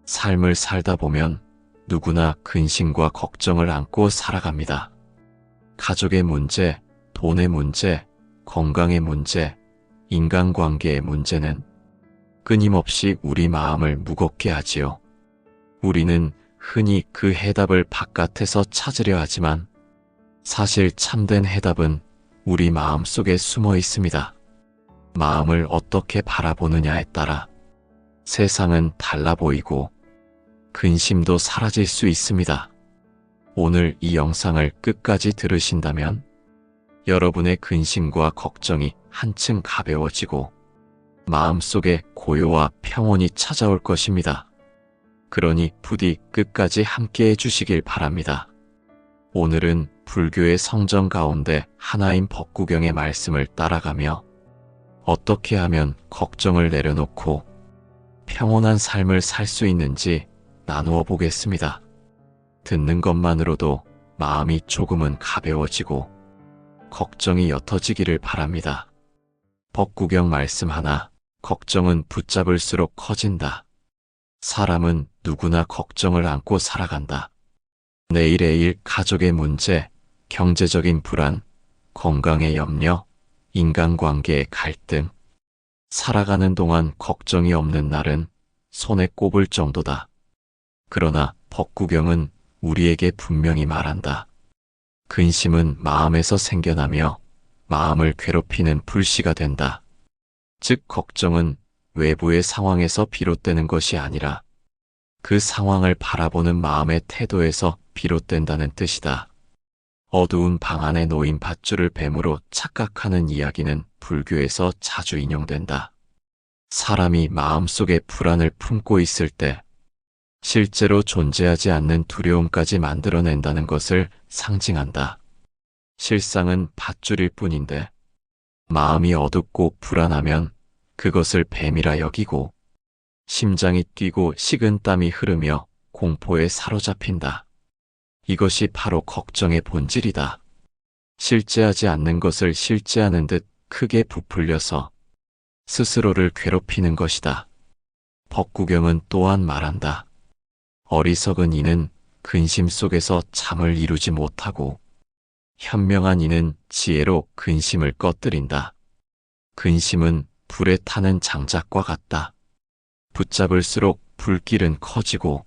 삶을 살다 보면 누구나 근심과 걱정을 안고 살아갑니다. 가족의 문제, 돈의 문제, 건강의 문제, 인간관계의 문제는 끊임없이 우리 마음을 무겁게 하지요. 우리는 흔히 그 해답을 바깥에서 찾으려 하지만 사실 참된 해답은 우리 마음 속에 숨어 있습니다. 마음을 어떻게 바라보느냐에 따라 세상은 달라 보이고 근심도 사라질 수 있습니다. 오늘 이 영상을 끝까지 들으신다면 여러분의 근심과 걱정이 한층 가벼워지고 마음속에 고요와 평온이 찾아올 것입니다. 그러니 부디 끝까지 함께 해주시길 바랍니다. 오늘은 불교의 성정 가운데 하나인 법구경의 말씀을 따라가며 어떻게 하면 걱정을 내려놓고 평온한 삶을 살 수 있는지 나누어 보겠습니다. 듣는 것만으로도 마음이 조금은 가벼워지고 걱정이 옅어지기를 바랍니다. 법구경 말씀 하나, 걱정은 붙잡을수록 커진다. 사람은 누구나 걱정을 안고 살아간다. 내일의 일, 가족의 문제, 경제적인 불안, 건강의 염려, 인간관계의 갈등. 살아가는 동안 걱정이 없는 날은 손에 꼽을 정도다. 그러나 법구경은 우리에게 분명히 말한다. 근심은 마음에서 생겨나며 마음을 괴롭히는 불씨가 된다. 즉 걱정은 외부의 상황에서 비롯되는 것이 아니라 그 상황을 바라보는 마음의 태도에서 비롯된다는 뜻이다. 어두운 방 안에 놓인 밧줄을 뱀으로 착각하는 이야기는 불교에서 자주 인용된다. 사람이 마음속에 불안을 품고 있을 때 실제로 존재하지 않는 두려움까지 만들어낸다는 것을 상징한다. 실상은 밧줄일 뿐인데 마음이 어둡고 불안하면 그것을 뱀이라 여기고 심장이 뛰고 식은땀이 흐르며 공포에 사로잡힌다. 이것이 바로 걱정의 본질이다. 실제하지 않는 것을 실제하는 듯 크게 부풀려서 스스로를 괴롭히는 것이다. 법구경은 또한 말한다. 어리석은 이는 근심 속에서 잠을 이루지 못하고 현명한 이는 지혜로 근심을 꺼뜨린다. 근심은 불에 타는 장작과 같다. 붙잡을수록 불길은 커지고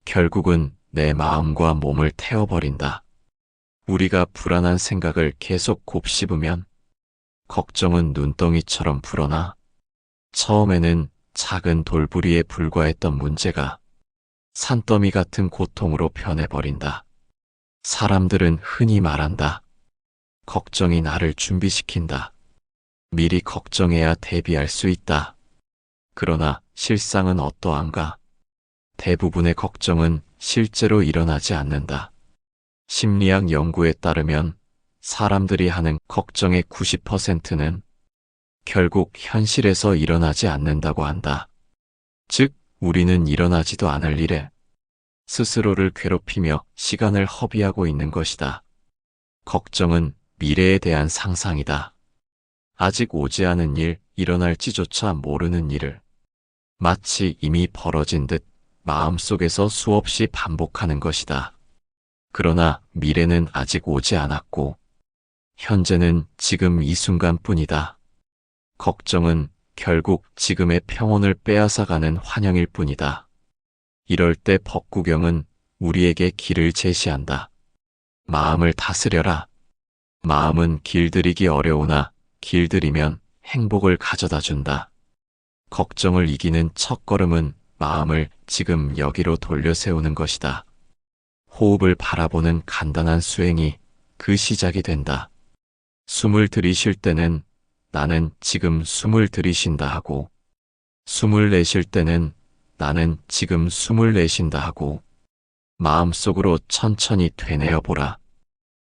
결국은 내 마음과 몸을 태워버린다. 우리가 불안한 생각을 계속 곱씹으면 걱정은 눈덩이처럼 불어나 처음에는 작은 돌부리에 불과했던 문제가 산더미 같은 고통으로 변해버린다. 사람들은 흔히 말한다. 걱정이 나를 준비시킨다. 미리 걱정해야 대비할 수 있다. 그러나 실상은 어떠한가? 대부분의 걱정은 실제로 일어나지 않는다. 심리학 연구에 따르면 사람들이 하는 걱정의 90%는 결국 현실에서 일어나지 않는다고 한다. 즉, 우리는 일어나지도 않을 일에 스스로를 괴롭히며 시간을 허비하고 있는 것이다. 걱정은 미래에 대한 상상이다. 아직 오지 않은 일, 일어날지조차 모르는 일을 마치 이미 벌어진 듯 마음속에서 수없이 반복하는 것이다. 그러나 미래는 아직 오지 않았고 현재는 지금 이 순간뿐이다. 걱정은 결국 지금의 평온을 빼앗아가는 환영일 뿐이다. 이럴 때 법구경은 우리에게 길을 제시한다. 마음을 다스려라. 마음은 길들이기 어려우나 길들이면 행복을 가져다 준다. 걱정을 이기는 첫걸음은 마음을 지금 여기로 돌려 세우는 것이다. 호흡을 바라보는 간단한 수행이 그 시작이 된다. 숨을 들이쉴 때는 나는 지금 숨을 들이쉰다 하고 숨을 내쉴 때는 나는 지금 숨을 내쉰다 하고 마음속으로 천천히 되뇌어 보라.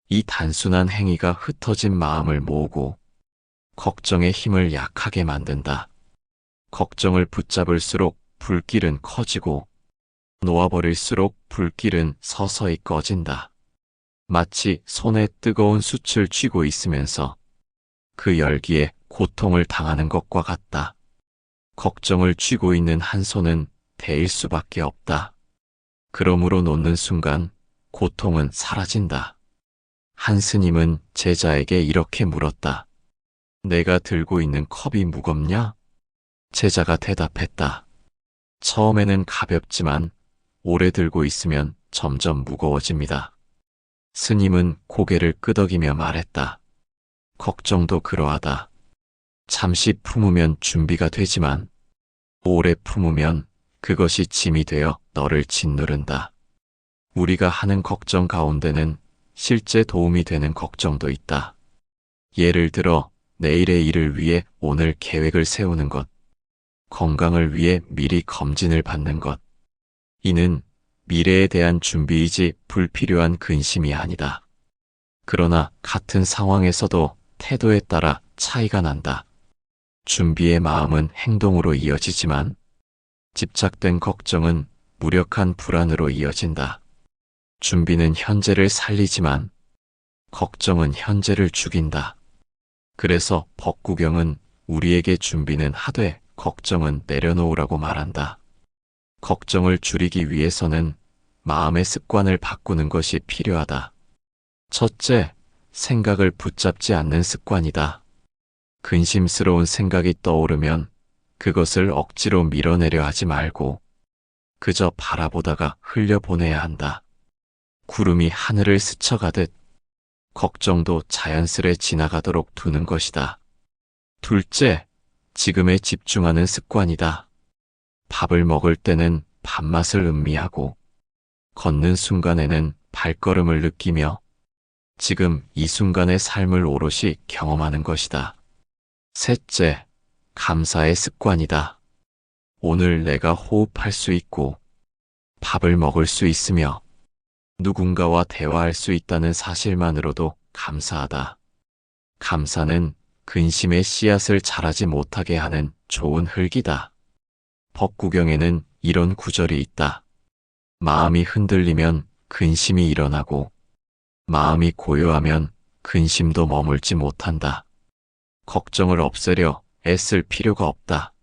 이 단순한 행위가 흩어진 마음을 모으고 걱정의 힘을 약하게 만든다. 걱정을 붙잡을수록 불길은 커지고 놓아버릴수록 불길은 서서히 꺼진다. 마치 손에 뜨거운 숯을 쥐고 있으면서 그 열기에 고통을 당하는 것과 같다. 걱정을 쥐고 있는 한 손은 대일 수밖에 없다. 그러므로 놓는 순간 고통은 사라진다. 한 스님은 제자에게 이렇게 물었다. 내가 들고 있는 컵이 무겁냐? 제자가 대답했다. 처음에는 가볍지만 오래 들고 있으면 점점 무거워집니다. 스님은 고개를 끄덕이며 말했다. 걱정도 그러하다. 잠시 품으면 준비가 되지만 오래 품으면 그것이 짐이 되어 너를 짓누른다. 우리가 하는 걱정 가운데는 실제 도움이 되는 걱정도 있다. 예를 들어 내일의 일을 위해 오늘 계획을 세우는 것, 건강을 위해 미리 검진을 받는 것. 이는 미래에 대한 준비이지 불필요한 근심이 아니다. 그러나 같은 상황에서도 태도에 따라 차이가 난다. 준비의 마음은 행동으로 이어지지만 집착된 걱정은 무력한 불안으로 이어진다. 준비는 현재를 살리지만 걱정은 현재를 죽인다. 그래서 법구경은 우리에게 준비는 하되 걱정은 내려놓으라고 말한다. 걱정을 줄이기 위해서는 마음의 습관을 바꾸는 것이 필요하다. 첫째, 생각을 붙잡지 않는 습관이다. 근심스러운 생각이 떠오르면 그것을 억지로 밀어내려 하지 말고 그저 바라보다가 흘려보내야 한다. 구름이 하늘을 스쳐가듯 걱정도 자연스레 지나가도록 두는 것이다. 둘째, 지금에 집중하는 습관이다. 밥을 먹을 때는 밥맛을 음미하고 걷는 순간에는 발걸음을 느끼며 지금 이 순간의 삶을 오롯이 경험하는 것이다. 셋째, 감사의 습관이다. 오늘 내가 호흡할 수 있고 밥을 먹을 수 있으며 누군가와 대화할 수 있다는 사실만으로도 감사하다. 감사는 근심의 씨앗을 자라지 못하게 하는 좋은 흙이다. 법구경에는 이런 구절이 있다. 마음이 흔들리면 근심이 일어나고 마음이 고요하면 근심도 머물지 못한다. 걱정을 없애려 애쓸 필요가 없다.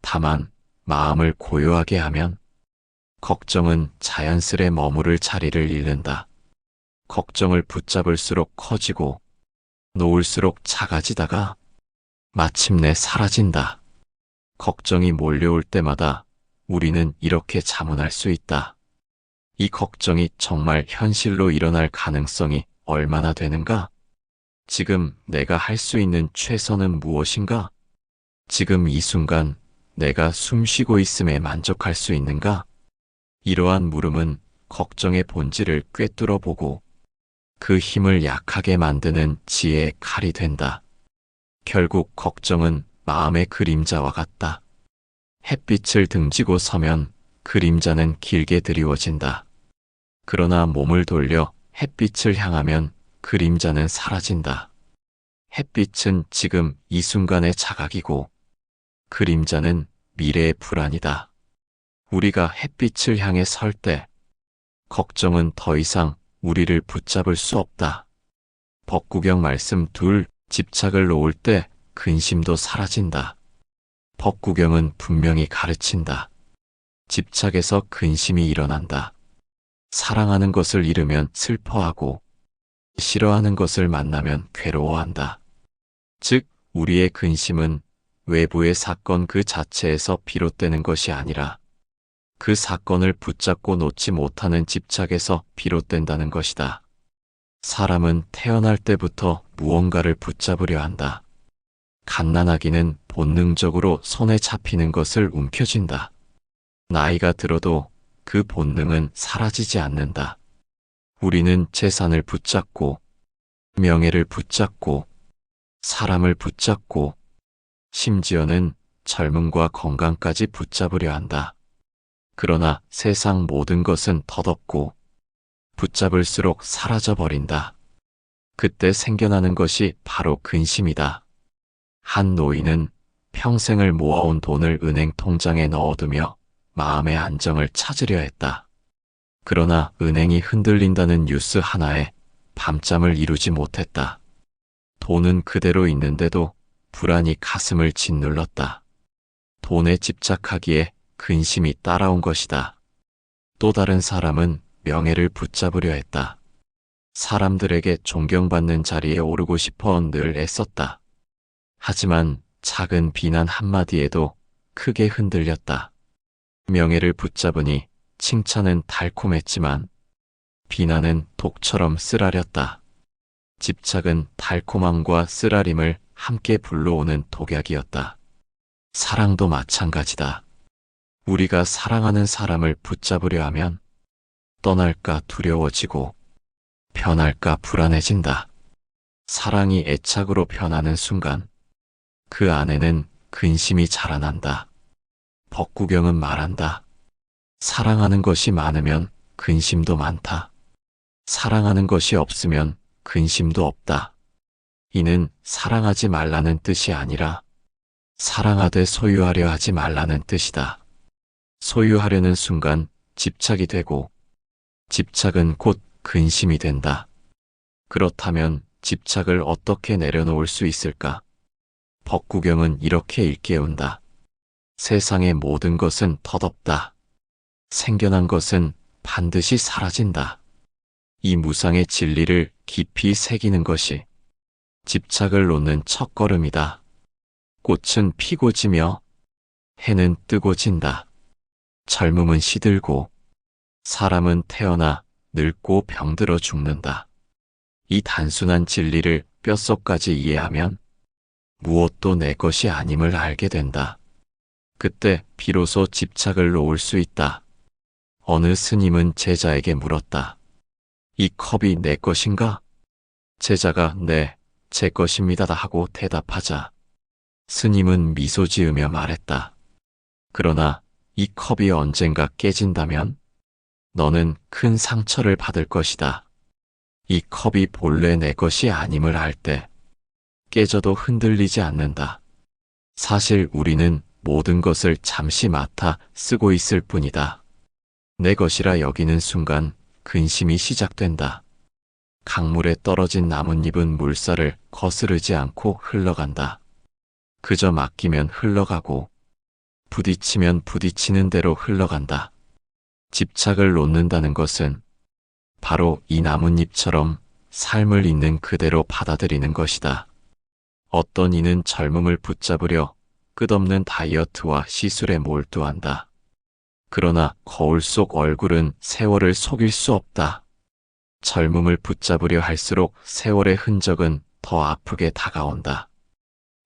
다만 마음을 고요하게 하면 걱정은 자연스레 머무를 자리를 잃는다. 걱정을 붙잡을수록 커지고 놓을수록 작아지다가 마침내 사라진다. 걱정이 몰려올 때마다 우리는 이렇게 자문할 수 있다. 이 걱정이 정말 현실로 일어날 가능성이 얼마나 되는가? 지금 내가 할 수 있는 최선은 무엇인가? 지금 이 순간 내가 숨 쉬고 있음에 만족할 수 있는가? 이러한 물음은 걱정의 본질을 꿰뚫어 보고 그 힘을 약하게 만드는 지혜의 칼이 된다. 결국 걱정은 마음의 그림자와 같다. 햇빛을 등지고 서면 그림자는 길게 드리워진다. 그러나 몸을 돌려 햇빛을 향하면 그림자는 사라진다. 햇빛은 지금 이 순간의 자각이고 그림자는 미래의 불안이다. 우리가 햇빛을 향해 설 때 걱정은 더 이상 우리를 붙잡을 수 없다. 법구경 말씀 2, 집착을 놓을 때 근심도 사라진다. 법구경은 분명히 가르친다. 집착에서 근심이 일어난다. 사랑하는 것을 잃으면 슬퍼하고 싫어하는 것을 만나면 괴로워한다. 즉, 우리의 근심은 외부의 사건 그 자체에서 비롯되는 것이 아니라 그 사건을 붙잡고 놓지 못하는 집착에서 비롯된다는 것이다. 사람은 태어날 때부터 무언가를 붙잡으려 한다. 갓난아기는 본능적으로 손에 잡히는 것을 움켜쥔다. 나이가 들어도 그 본능은 사라지지 않는다. 우리는 재산을 붙잡고, 명예를 붙잡고, 사람을 붙잡고, 심지어는 젊음과 건강까지 붙잡으려 한다. 그러나 세상 모든 것은 덧없고 붙잡을수록 사라져버린다. 그때 생겨나는 것이 바로 근심이다. 한 노인은 평생을 모아온 돈을 은행 통장에 넣어두며 마음의 안정을 찾으려 했다. 그러나 은행이 흔들린다는 뉴스 하나에 밤잠을 이루지 못했다. 돈은 그대로 있는데도 불안이 가슴을 짓눌렀다. 돈에 집착하기에 근심이 따라온 것이다. 또 다른 사람은 명예를 붙잡으려 했다. 사람들에게 존경받는 자리에 오르고 싶어 늘 애썼다. 하지만 작은 비난 한마디에도 크게 흔들렸다. 명예를 붙잡으니 칭찬은 달콤했지만 비난은 독처럼 쓰라렸다. 집착은 달콤함과 쓰라림을 함께 불러오는 독약이었다. 사랑도 마찬가지다. 우리가 사랑하는 사람을 붙잡으려 하면 떠날까 두려워지고 변할까 불안해진다. 사랑이 애착으로 변하는 순간 그 안에는 근심이 자라난다. 법구경은 말한다. 사랑하는 것이 많으면 근심도 많다. 사랑하는 것이 없으면 근심도 없다. 이는 사랑하지 말라는 뜻이 아니라 사랑하되 소유하려 하지 말라는 뜻이다. 소유하려는 순간 집착이 되고 집착은 곧 근심이 된다. 그렇다면 집착을 어떻게 내려놓을 수 있을까? 법구경은 이렇게 일깨운다. 세상의 모든 것은 덧없다. 생겨난 것은 반드시 사라진다. 이 무상의 진리를 깊이 새기는 것이 집착을 놓는 첫걸음이다. 꽃은 피고 지며 해는 뜨고 진다. 젊음은 시들고 사람은 태어나 늙고 병들어 죽는다. 이 단순한 진리를 뼛속까지 이해하면 무엇도 내 것이 아님을 알게 된다. 그때 비로소 집착을 놓을 수 있다. 어느 스님은 제자에게 물었다. 이 컵이 내 것인가? 제자가 네, 제 것입니다 하고 대답하자 스님은 미소 지으며 말했다. 그러나 이 컵이 언젠가 깨진다면 너는 큰 상처를 받을 것이다. 이 컵이 본래 내 것이 아님을 알 때 깨져도 흔들리지 않는다. 사실 우리는 모든 것을 잠시 맡아 쓰고 있을 뿐이다. 내 것이라 여기는 순간 근심이 시작된다. 강물에 떨어진 나뭇잎은 물살을 거스르지 않고 흘러간다. 그저 맡기면 흘러가고 부딪히면 부딪히는 대로 흘러간다. 집착을 놓는다는 것은 바로 이 나뭇잎처럼 삶을 있는 그대로 받아들이는 것이다. 어떤 이는 젊음을 붙잡으려 끝없는 다이어트와 시술에 몰두한다. 그러나 거울 속 얼굴은 세월을 속일 수 없다. 젊음을 붙잡으려 할수록 세월의 흔적은 더 아프게 다가온다.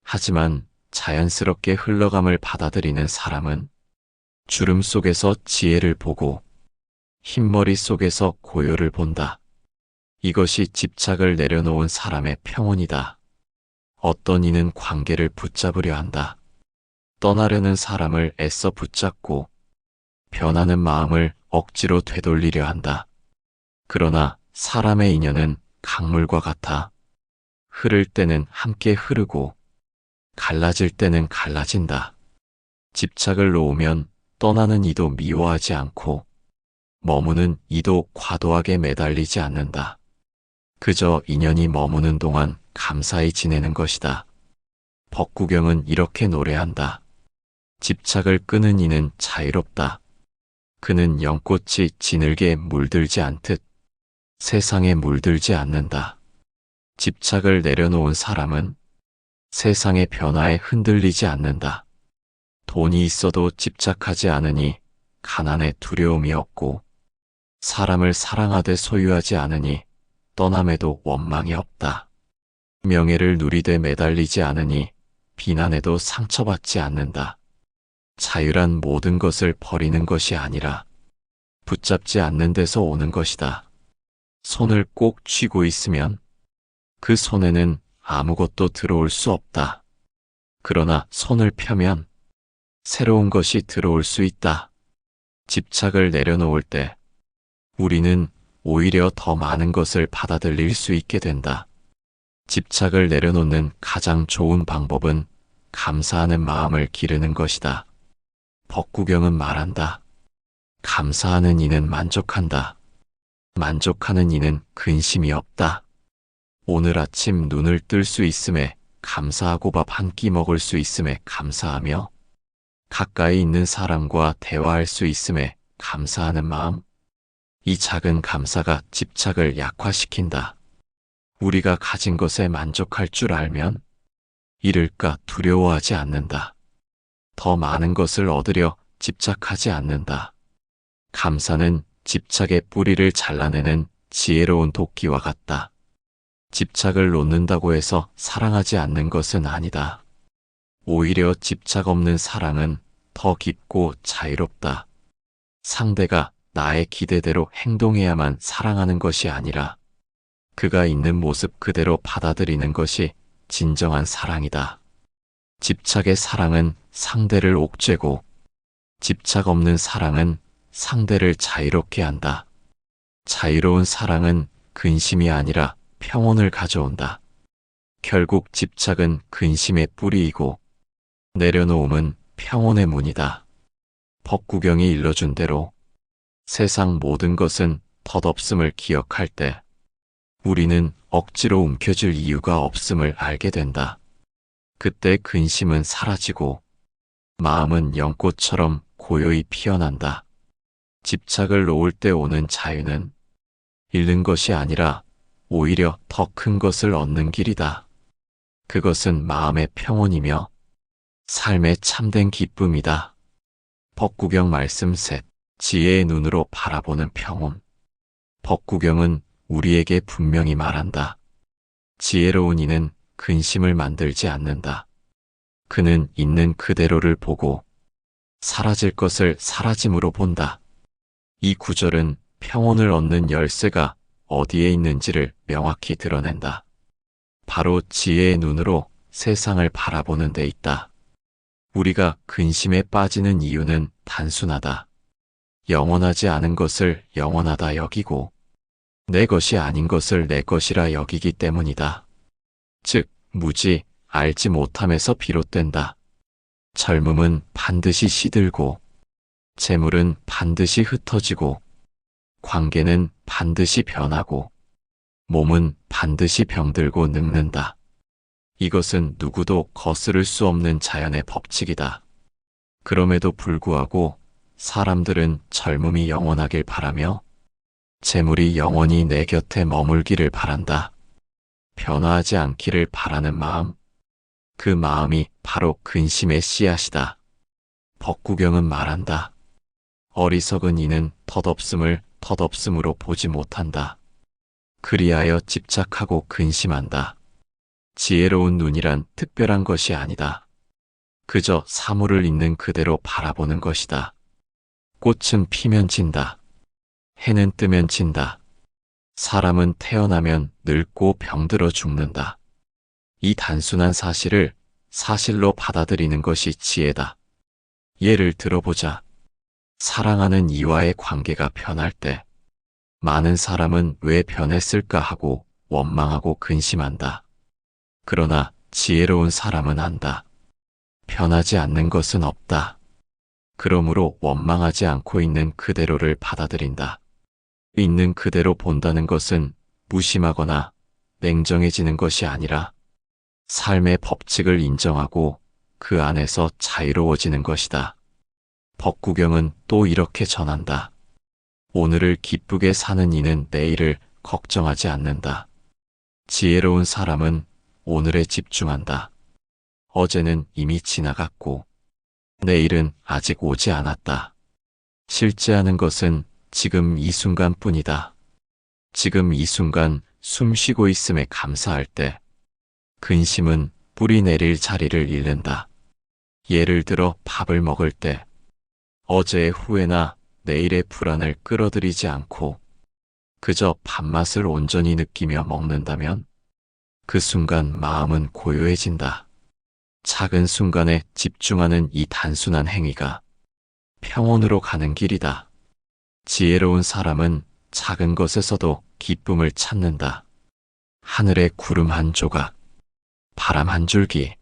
하지만 자연스럽게 흘러감을 받아들이는 사람은 주름 속에서 지혜를 보고 흰머리 속에서 고요를 본다. 이것이 집착을 내려놓은 사람의 평온이다. 어떤 이는 관계를 붙잡으려 한다. 떠나려는 사람을 애써 붙잡고 변하는 마음을 억지로 되돌리려 한다. 그러나 사람의 인연은 강물과 같아 흐를 때는 함께 흐르고 갈라질 때는 갈라진다. 집착을 놓으면 떠나는 이도 미워하지 않고 머무는 이도 과도하게 매달리지 않는다. 그저 인연이 머무는 동안 감사히 지내는 것이다. 법구경은 이렇게 노래한다. 집착을 끄는 이는 자유롭다. 그는 연꽃이 진흙에 물들지 않듯 세상에 물들지 않는다. 집착을 내려놓은 사람은 세상의 변화에 흔들리지 않는다. 돈이 있어도 집착하지 않으니 가난에 두려움이 없고 사람을 사랑하되 소유하지 않으니 떠남에도 원망이 없다. 명예를 누리되 매달리지 않으니 비난에도 상처받지 않는다. 자유란 모든 것을 버리는 것이 아니라 붙잡지 않는 데서 오는 것이다. 손을 꼭 쥐고 있으면 그 손에는 아무것도 들어올 수 없다. 그러나 손을 펴면 새로운 것이 들어올 수 있다. 집착을 내려놓을 때 우리는 오히려 더 많은 것을 받아들일 수 있게 된다. 집착을 내려놓는 가장 좋은 방법은 감사하는 마음을 기르는 것이다. 법구경은 말한다. 감사하는 이는 만족한다. 만족하는 이는 근심이 없다. 오늘 아침 눈을 뜰 수 있음에 감사하고 밥 한 끼 먹을 수 있음에 감사하며 가까이 있는 사람과 대화할 수 있음에 감사하는 마음. 이 작은 감사가 집착을 약화시킨다. 우리가 가진 것에 만족할 줄 알면 잃을까 두려워하지 않는다. 더 많은 것을 얻으려 집착하지 않는다. 감사는 집착의 뿌리를 잘라내는 지혜로운 도끼와 같다. 집착을 놓는다고 해서 사랑하지 않는 것은 아니다. 오히려 집착 없는 사랑은 더 깊고 자유롭다. 상대가 나의 기대대로 행동해야만 사랑하는 것이 아니라 그가 있는 모습 그대로 받아들이는 것이 진정한 사랑이다. 집착의 사랑은 상대를 옥죄고 집착 없는 사랑은 상대를 자유롭게 한다. 자유로운 사랑은 근심이 아니라 평온을 가져온다. 결국 집착은 근심의 뿌리이고 내려놓음은 평온의 문이다. 법구경이 일러준 대로 세상 모든 것은 덧없음을 기억할 때 우리는 억지로 움켜쥘 이유가 없음을 알게 된다. 그때 근심은 사라지고 마음은 연꽃처럼 고요히 피어난다. 집착을 놓을 때 오는 자유는 잃는 것이 아니라 오히려 더 큰 것을 얻는 길이다. 그것은 마음의 평온이며 삶의 참된 기쁨이다. 법구경 말씀 셋. 지혜의 눈으로 바라보는 평온. 법구경은 우리에게 분명히 말한다. 지혜로운 이는 근심을 만들지 않는다. 그는 있는 그대로를 보고 사라질 것을 사라짐으로 본다. 이 구절은 평온을 얻는 열쇠가 어디에 있는지를 명확히 드러낸다. 바로 지혜의 눈으로 세상을 바라보는 데 있다. 우리가 근심에 빠지는 이유는 단순하다. 영원하지 않은 것을 영원하다 여기고 내 것이 아닌 것을 내 것이라 여기기 때문이다. 즉, 무지, 알지 못함에서 비롯된다. 젊음은 반드시 시들고 재물은 반드시 흩어지고 관계는 반드시 변하고 몸은 반드시 병들고 늙는다. 이것은 누구도 거스를 수 없는 자연의 법칙이다. 그럼에도 불구하고 사람들은 젊음이 영원하길 바라며 재물이 영원히 내 곁에 머물기를 바란다. 변화하지 않기를 바라는 마음. 그 마음이 바로 근심의 씨앗이다. 법구경은 말한다. 어리석은 이는 덧없음을 덧없음으로 보지 못한다. 그리하여 집착하고 근심한다. 지혜로운 눈이란 특별한 것이 아니다. 그저 사물을 있는 그대로 바라보는 것이다. 꽃은 피면 진다. 해는 뜨면 진다. 사람은 태어나면 늙고 병들어 죽는다. 이 단순한 사실을 사실로 받아들이는 것이 지혜다. 예를 들어보자. 사랑하는 이와의 관계가 변할 때 많은 사람은 왜 변했을까 하고 원망하고 근심한다. 그러나 지혜로운 사람은 안다. 변하지 않는 것은 없다. 그러므로 원망하지 않고 있는 그대로를 받아들인다. 있는 그대로 본다는 것은 무심하거나 냉정해지는 것이 아니라 삶의 법칙을 인정하고 그 안에서 자유로워지는 것이다. 법구경은 또 이렇게 전한다. 오늘을 기쁘게 사는 이는 내일을 걱정하지 않는다. 지혜로운 사람은 오늘에 집중한다. 어제는 이미 지나갔고 내일은 아직 오지 않았다. 실제하는 것은 지금 이 순간뿐이다. 지금 이 순간 숨 쉬고 있음에 감사할 때 근심은 뿌리 내릴 자리를 잃는다. 예를 들어 밥을 먹을 때 어제의 후회나 내일의 불안을 끌어들이지 않고 그저 밥맛을 온전히 느끼며 먹는다면 그 순간 마음은 고요해진다. 작은 순간에 집중하는 이 단순한 행위가 평온으로 가는 길이다. 지혜로운 사람은 작은 것에서도 기쁨을 찾는다. 하늘의 구름 한 조각, 바람 한 줄기,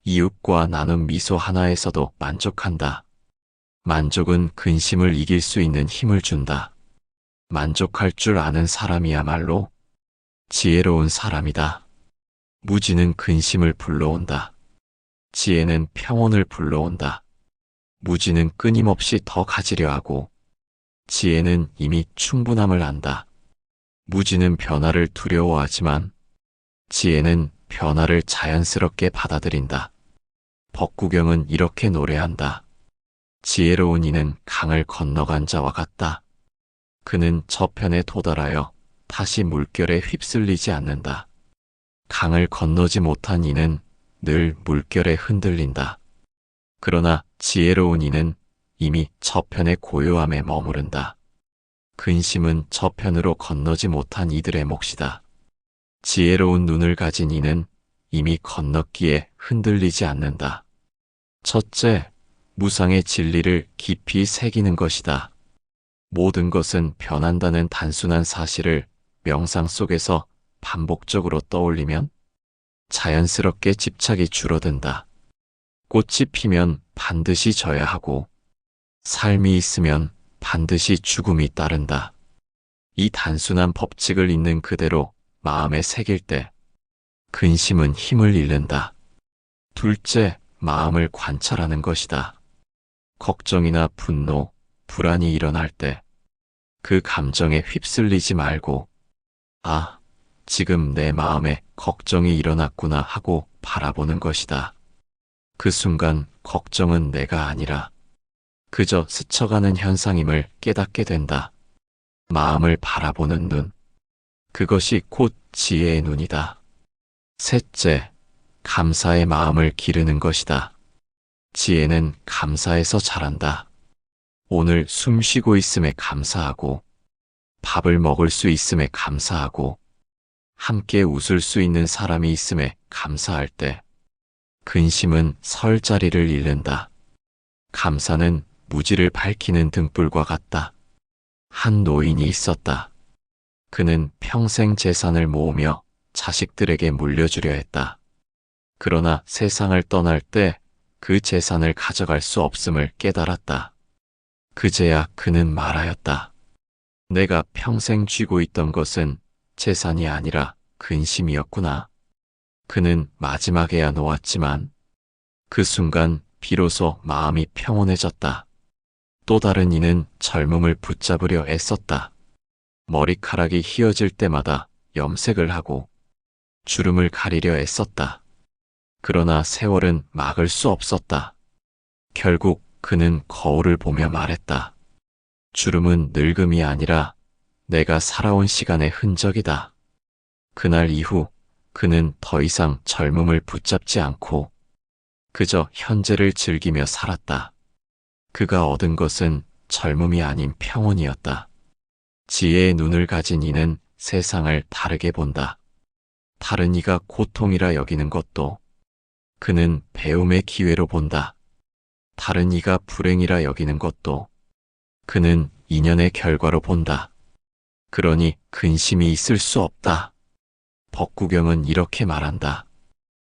이웃과 나눈 미소 하나에서도 만족한다. 만족은 근심을 이길 수 있는 힘을 준다. 만족할 줄 아는 사람이야말로 지혜로운 사람이다. 무지는 근심을 불러온다. 지혜는 평온을 불러온다. 무지는 끊임없이 더 가지려 하고 지혜는 이미 충분함을 안다. 무지는 변화를 두려워하지만 지혜는 변화를 자연스럽게 받아들인다. 법구경은 이렇게 노래한다. 지혜로운 이는 강을 건너간 자와 같다. 그는 저편에 도달하여 다시 물결에 휩쓸리지 않는다. 강을 건너지 못한 이는 늘 물결에 흔들린다. 그러나 지혜로운 이는 이미 저편의 고요함에 머무른다. 근심은 저편으로 건너지 못한 이들의 몫이다. 지혜로운 눈을 가진 이는 이미 건넜기에 흔들리지 않는다. 첫째, 무상의 진리를 깊이 새기는 것이다. 모든 것은 변한다는 단순한 사실을 명상 속에서 반복적으로 떠올리면 자연스럽게 집착이 줄어든다. 꽃이 피면 반드시 져야 하고 삶이 있으면 반드시 죽음이 따른다. 이 단순한 법칙을 있는 그대로 마음에 새길 때 근심은 힘을 잃는다. 둘째, 마음을 관찰하는 것이다. 걱정이나 분노, 불안이 일어날 때 그 감정에 휩쓸리지 말고 아, 지금 내 마음에 걱정이 일어났구나 하고 바라보는 것이다. 그 순간 걱정은 내가 아니라 그저 스쳐가는 현상임을 깨닫게 된다. 마음을 바라보는 눈, 그것이 곧 지혜의 눈이다. 셋째, 감사의 마음을 기르는 것이다. 지혜는 감사에서 자란다. 오늘 숨 쉬고 있음에 감사하고, 밥을 먹을 수 있음에 감사하고, 함께 웃을 수 있는 사람이 있음에 감사할 때, 근심은 설 자리를 잃는다. 감사는 무지를 밝히는 등불과 같다. 한 노인이 있었다. 그는 평생 재산을 모으며 자식들에게 물려주려 했다. 그러나 세상을 떠날 때 그 재산을 가져갈 수 없음을 깨달았다. 그제야 그는 말하였다. 내가 평생 쥐고 있던 것은 재산이 아니라 근심이었구나. 그는 마지막에야 놓았지만 그 순간 비로소 마음이 평온해졌다. 또 다른 이는 젊음을 붙잡으려 애썼다. 머리카락이 휘어질 때마다 염색을 하고 주름을 가리려 애썼다. 그러나 세월은 막을 수 없었다. 결국 그는 거울을 보며 말했다. 주름은 늙음이 아니라 내가 살아온 시간의 흔적이다. 그날 이후 그는 더 이상 젊음을 붙잡지 않고 그저 현재를 즐기며 살았다. 그가 얻은 것은 젊음이 아닌 평온이었다. 지혜의 눈을 가진 이는 세상을 다르게 본다. 다른 이가 고통이라 여기는 것도 그는 배움의 기회로 본다. 다른 이가 불행이라 여기는 것도 그는 인연의 결과로 본다. 그러니 근심이 있을 수 없다. 법구경은 이렇게 말한다.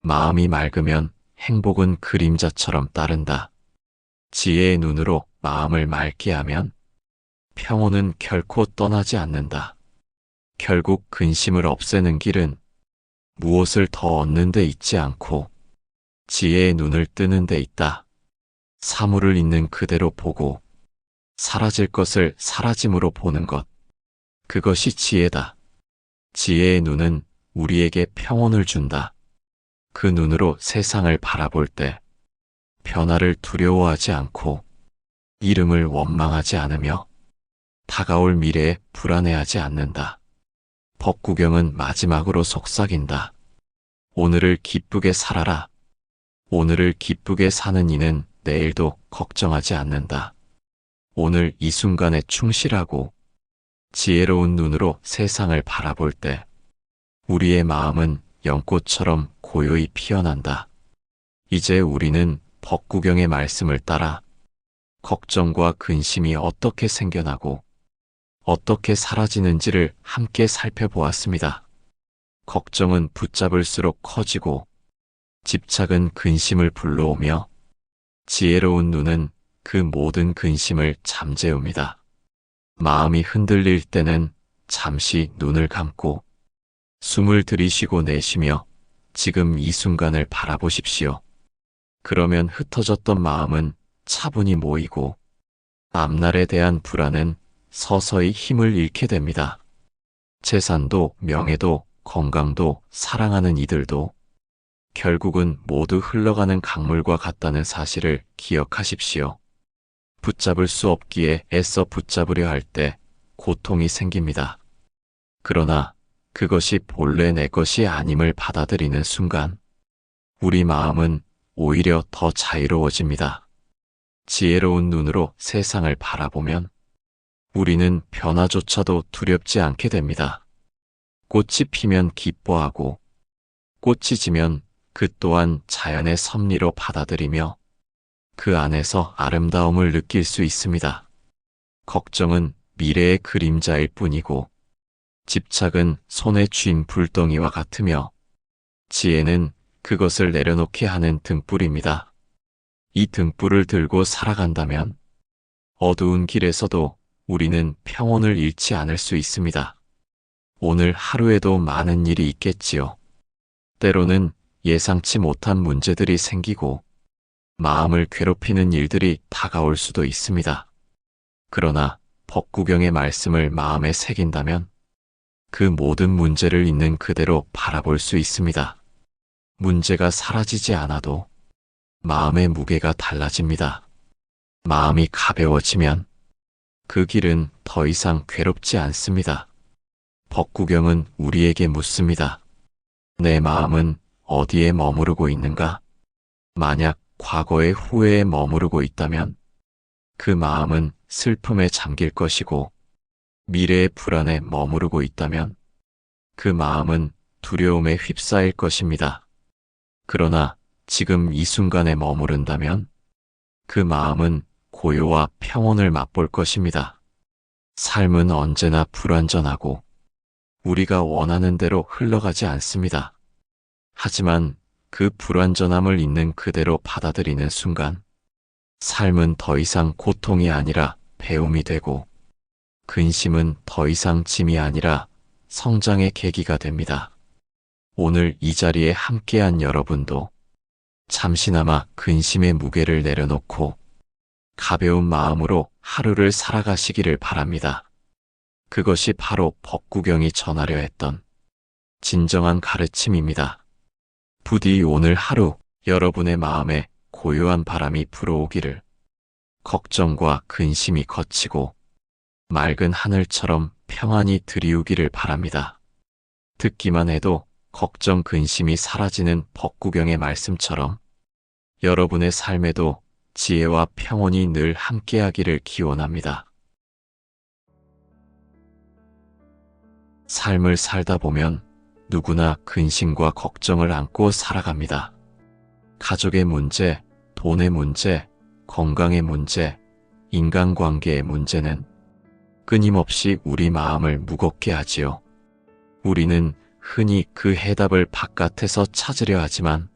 마음이 맑으면 행복은 그림자처럼 따른다. 지혜의 눈으로 마음을 맑게 하면 평온은 결코 떠나지 않는다. 결국 근심을 없애는 길은 무엇을 더 얻는 데 있지 않고 지혜의 눈을 뜨는 데 있다. 사물을 있는 그대로 보고 사라질 것을 사라짐으로 보는 것. 그것이 지혜다. 지혜의 눈은 우리에게 평온을 준다. 그 눈으로 세상을 바라볼 때 변화를 두려워하지 않고 이름을 원망하지 않으며 다가올 미래에 불안해하지 않는다. 법구경은 마지막으로 속삭인다. 오늘을 기쁘게 살아라. 오늘을 기쁘게 사는 이는 내일도 걱정하지 않는다. 오늘 이 순간에 충실하고 지혜로운 눈으로 세상을 바라볼 때 우리의 마음은 연꽃처럼 고요히 피어난다. 이제 우리는 법구경의 말씀을 따라 걱정과 근심이 어떻게 생겨나고 어떻게 사라지는지를 함께 살펴보았습니다. 걱정은 붙잡을수록 커지고 집착은 근심을 불러오며 지혜로운 눈은 그 모든 근심을 잠재웁니다. 마음이 흔들릴 때는 잠시 눈을 감고 숨을 들이쉬고 내쉬며 지금 이 순간을 바라보십시오. 그러면 흩어졌던 마음은 차분히 모이고 앞날에 대한 불안은 서서히 힘을 잃게 됩니다. 재산도 명예도 건강도 사랑하는 이들도 결국은 모두 흘러가는 강물과 같다는 사실을 기억하십시오. 붙잡을 수 없기에 애써 붙잡으려 할 때 고통이 생깁니다. 그러나 그것이 본래 내 것이 아님을 받아들이는 순간 우리 마음은 오히려 더 자유로워집니다. 지혜로운 눈으로 세상을 바라보면 우리는 변화조차도 두렵지 않게 됩니다. 꽃이 피면 기뻐하고 꽃이 지면 그 또한 자연의 섭리로 받아들이며 그 안에서 아름다움을 느낄 수 있습니다. 걱정은 미래의 그림자일 뿐이고 집착은 손에 쥔 불덩이와 같으며 지혜는 그것을 내려놓게 하는 등불입니다. 이 등불을 들고 살아간다면 어두운 길에서도 우리는 평온을 잃지 않을 수 있습니다. 오늘 하루에도 많은 일이 있겠지요. 때로는 예상치 못한 문제들이 생기고 마음을 괴롭히는 일들이 다가올 수도 있습니다. 그러나 법구경의 말씀을 마음에 새긴다면 그 모든 문제를 있는 그대로 바라볼 수 있습니다. 문제가 사라지지 않아도 마음의 무게가 달라집니다. 마음이 가벼워지면 그 길은 더 이상 괴롭지 않습니다. 법구경은 우리에게 묻습니다. 내 마음은 어디에 머무르고 있는가? 만약 과거의 후회에 머무르고 있다면 그 마음은 슬픔에 잠길 것이고 미래의 불안에 머무르고 있다면 그 마음은 두려움에 휩싸일 것입니다. 그러나 지금 이 순간에 머무른다면 그 마음은 고요와 평온을 맛볼 것입니다. 삶은 언제나 불완전하고 우리가 원하는 대로 흘러가지 않습니다. 하지만 그 불완전함을 있는 그대로 받아들이는 순간 삶은 더 이상 고통이 아니라 배움이 되고 근심은 더 이상 짐이 아니라 성장의 계기가 됩니다. 오늘 이 자리에 함께한 여러분도 잠시나마 근심의 무게를 내려놓고 가벼운 마음으로 하루를 살아가시기를 바랍니다. 그것이 바로 법구경이 전하려 했던 진정한 가르침입니다. 부디 오늘 하루 여러분의 마음에 고요한 바람이 불어오기를, 걱정과 근심이 거치고 맑은 하늘처럼 평안히 드리우기를 바랍니다. 듣기만 해도 걱정 근심이 사라지는 법구경의 말씀처럼 여러분의 삶에도 지혜와 평온이 늘 함께하기를 기원합니다. 삶을 살다 보면 누구나 근심과 걱정을 안고 살아갑니다. 가족의 문제, 돈의 문제, 건강의 문제, 인간관계의 문제는 끊임없이 우리 마음을 무겁게 하지요. 우리는 흔히 그 해답을 바깥에서 찾으려 하지만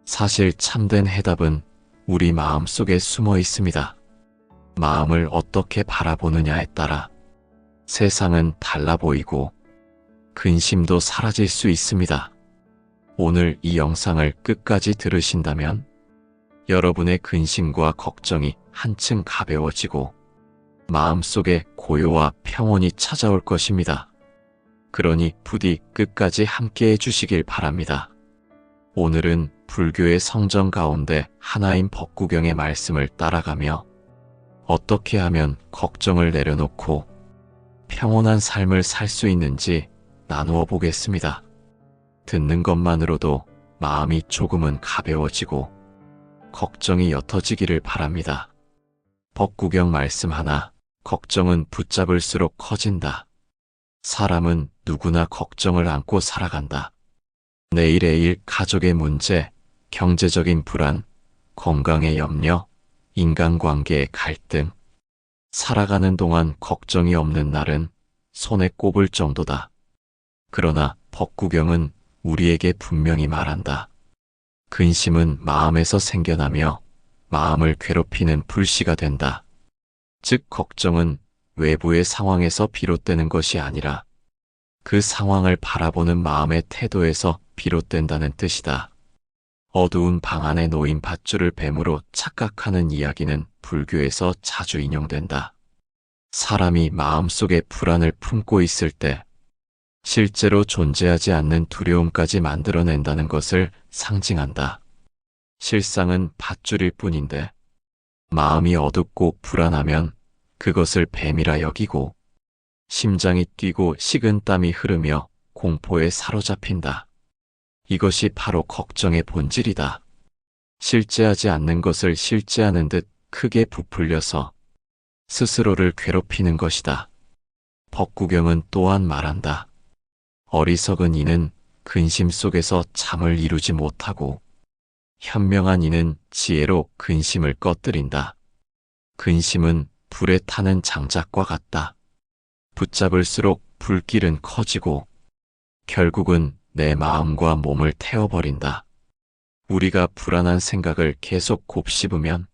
사실 참된 해답은 우리 마음 속에 숨어 있습니다. 마음을 어떻게 바라보느냐에 따라 세상은 달라 보이고 근심도 사라질 수 있습니다. 오늘 이 영상을 끝까지 들으신다면 여러분의 근심과 걱정이 한층 가벼워지고 마음속에 고요와 평온이 찾아올 것입니다. 그러니 부디 끝까지 함께해 주시길 바랍니다. 오늘은 불교의 성정 가운데 하나인 법구경의 말씀을 따라가며 어떻게 하면 걱정을 내려놓고 평온한 삶을 살 수 있는지 나누어 보겠습니다. 듣는 것만으로도 마음이 조금은 가벼워지고 걱정이 옅어지기를 바랍니다. 법구경 말씀 하나, 걱정은 붙잡을수록 커진다. 사람은 누구나 걱정을 안고 살아간다. 내일의 일, 가족의 문제, 경제적인 불안, 건강의 염려, 인간관계의 갈등. 살아가는 동안 걱정이 없는 날은 손에 꼽을 정도다. 그러나 법구경은 우리에게 분명히 말한다. 근심은 마음에서 생겨나며 마음을 괴롭히는 불씨가 된다. 즉 걱정은 외부의 상황에서 비롯되는 것이 아니라 그 상황을 바라보는 마음의 태도에서 비롯된다는 뜻이다. 어두운 방 안에 놓인 밧줄을 뱀으로 착각하는 이야기는 불교에서 자주 인용된다. 사람이 마음속에 불안을 품고 있을 때 실제로 존재하지 않는 두려움까지 만들어낸다는 것을 상징한다. 실상은 밧줄일 뿐인데 마음이 어둡고 불안하면 그것을 뱀이라 여기고 심장이 뛰고 식은땀이 흐르며 공포에 사로잡힌다. 이것이 바로 걱정의 본질이다. 실제하지 않는 것을 실제하는 듯 크게 부풀려서 스스로를 괴롭히는 것이다. 법구경은 또한 말한다. 어리석은 이는 근심 속에서 잠을 이루지 못하고 현명한 이는 지혜로 근심을 꺼뜨린다. 근심은 불에 타는 장작과 같다. 붙잡을수록 불길은 커지고 결국은 내 마음과 몸을 태워버린다. 우리가 불안한 생각을 계속 곱씹으면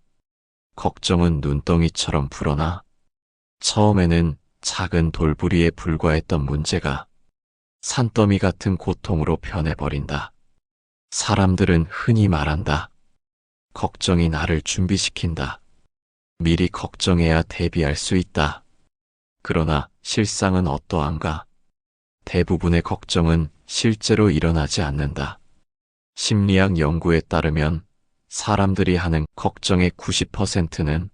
걱정은 눈덩이처럼 불어나 처음에는 작은 돌부리에 불과했던 문제가 산더미 같은 고통으로 변해버린다. 사람들은 흔히 말한다. 걱정이 나를 준비시킨다. 미리 걱정해야 대비할 수 있다. 그러나 실상은 어떠한가? 대부분의 걱정은 실제로 일어나지 않는다. 심리학 연구에 따르면 사람들이 하는 걱정의 90%는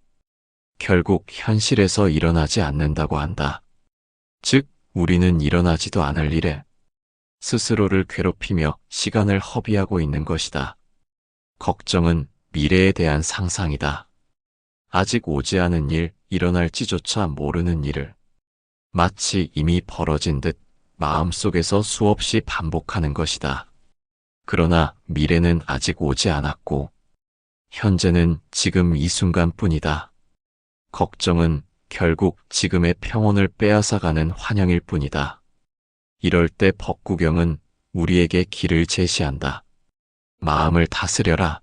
결국 현실에서 일어나지 않는다고 한다. 즉, 우리는 일어나지도 않을 일에 스스로를 괴롭히며 시간을 허비하고 있는 것이다. 걱정은 미래에 대한 상상이다. 아직 오지 않은 일, 일어날지조차 모르는 일을 마치 이미 벌어진 듯 마음속에서 수없이 반복하는 것이다. 그러나 미래는 아직 오지 않았고 현재는 지금 이 순간뿐이다. 걱정은 결국 지금의 평온을 빼앗아가는 환영일 뿐이다. 이럴 때 법구경은 우리에게 길을 제시한다. 마음을 다스려라.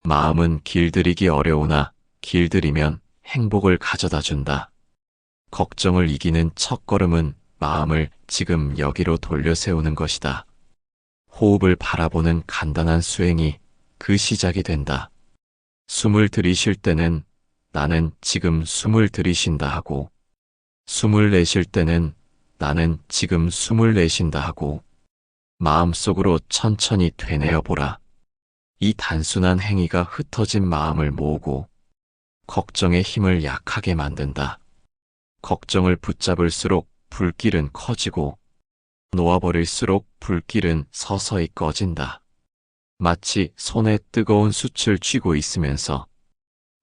마음은 길들이기 어려우나 길들이면 행복을 가져다 준다. 걱정을 이기는 첫걸음은 마음을 지금 여기로 돌려 세우는 것이다. 호흡을 바라보는 간단한 수행이 그 시작이 된다. 숨을 들이쉴 때는 나는 지금 숨을 들이쉰다 하고, 숨을 내쉴 때는 나는 지금 숨을 내쉰다 하고, 마음속으로 천천히 되뇌어 보라. 이 단순한 행위가 흩어진 마음을 모으고 걱정의 힘을 약하게 만든다. 걱정을 붙잡을수록 불길은 커지고 놓아버릴수록 불길은 서서히 꺼진다. 마치 손에 뜨거운 숯을 쥐고 있으면서